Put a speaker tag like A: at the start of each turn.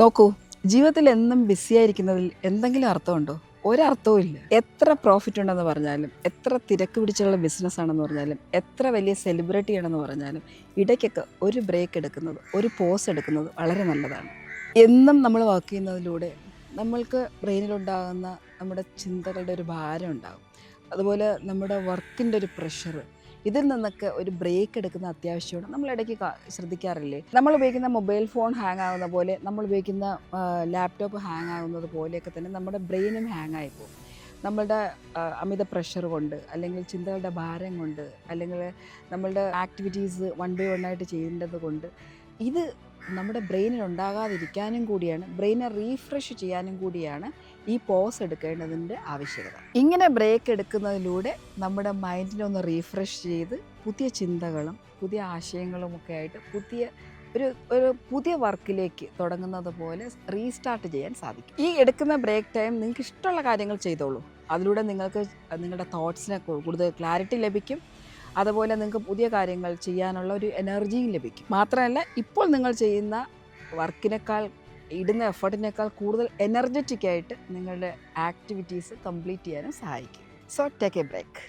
A: നോക്കൂ, ജീവിതത്തിൽ എന്നും ബിസിയായിരിക്കുന്നതിൽ എന്തെങ്കിലും അർത്ഥമുണ്ടോ? ഒരർത്ഥവും ഇല്ല. എത്ര പ്രോഫിറ്റ് ഉണ്ടെന്ന് പറഞ്ഞാലും, എത്ര തിരക്ക് പിടിച്ചുള്ള ബിസിനസ് ആണെന്ന് പറഞ്ഞാലും, എത്ര വലിയ സെലിബ്രിറ്റി ആണെന്ന് പറഞ്ഞാലും, ഇടയ്ക്കൊക്കെ ഒരു ബ്രേക്ക് എടുക്കുന്നത്, ഒരു പോസ് എടുക്കുന്നത് വളരെ നല്ലതാണ്. എന്നും നമ്മൾ വർക്ക് ചെയ്യുന്നതിലൂടെ നമ്മൾക്ക് ബ്രെയിനിലുണ്ടാകുന്ന നമ്മുടെ ചിന്തകളുടെ ഒരു ഭാരം ഉണ്ടാകും. അതുപോലെ നമ്മുടെ വർക്കിൻ്റെ ഒരു പ്രഷർ, ഇതിൽ നിന്നൊക്കെ ഒരു ബ്രേക്ക് എടുക്കുന്ന അത്യാവശ്യമാണ്. നമ്മൾ ഇടയ്ക്ക് ശ്രദ്ധിക്കാറില്ലേ, നമ്മൾ ഉപയോഗിക്കുന്ന മൊബൈൽ ഫോൺ ഹാങ് ആകുന്ന പോലെ, നമ്മൾ ഉപയോഗിക്കുന്ന ലാപ്ടോപ്പ് ഹാങ് ആകുന്നത് പോലെയൊക്കെ തന്നെ നമ്മുടെ ബ്രെയിനും ഹാങ് ആയിപ്പോകും. നമ്മളുടെ അമിത പ്രഷർ കൊണ്ട്, അല്ലെങ്കിൽ ചിന്തകളുടെ ഭാരം കൊണ്ട്, അല്ലെങ്കിൽ നമ്മളുടെ ആക്ടിവിറ്റീസ് വൺ ബൈ വൺ ആയിട്ട് ചെയ്യേണ്ടത് കൊണ്ട്, ഇത് നമ്മുടെ ബ്രെയിനിൽ ഉണ്ടാകാതിരിക്കാനും കൂടിയാണ്, ബ്രെയിനെ റീഫ്രഷ് ചെയ്യാനും കൂടിയാണ് ഈ പോസ് എടുക്കേണ്ടതിൻ്റെ ആവശ്യകത. ഇങ്ങനെ ബ്രേക്ക് എടുക്കുന്നതിലൂടെ നമ്മുടെ മൈൻഡിനെ ഒന്ന് റീഫ്രഷ് ചെയ്ത് പുതിയ ചിന്തകളും പുതിയ ആശയങ്ങളും ഒക്കെ ആയിട്ട് ഒരു പുതിയ വർക്കിലേക്ക് തുടങ്ങുന്നത് പോലെ റീസ്റ്റാർട്ട് ചെയ്യാൻ സാധിക്കും. ഈ എടുക്കുന്ന ബ്രേക്ക് ടൈം നിങ്ങൾക്ക് ഇഷ്ടമുള്ള കാര്യങ്ങൾ ചെയ്തോളൂ. അതിലൂടെ നിങ്ങൾക്ക് നിങ്ങളുടെ തോട്ട്സിനെ കൂടുതൽ ക്ലാരിറ്റി ലഭിക്കും. അതുപോലെ നിങ്ങൾക്ക് പുതിയ കാര്യങ്ങൾ ചെയ്യാനുള്ള ഒരു എനർജിയും ലഭിക്കും. മാത്രമല്ല, ഇപ്പോൾ നിങ്ങൾ ചെയ്യുന്ന വർക്കിനേക്കാൾ, ഇടുന്ന എഫേർട്ടിനേക്കാൾ കൂടുതൽ എനർജറ്റിക് ആയിട്ട് നിങ്ങളുടെ ആക്ടിവിറ്റീസ് കംപ്ലീറ്റ് ചെയ്യാനും സഹായിക്കും. So take a break.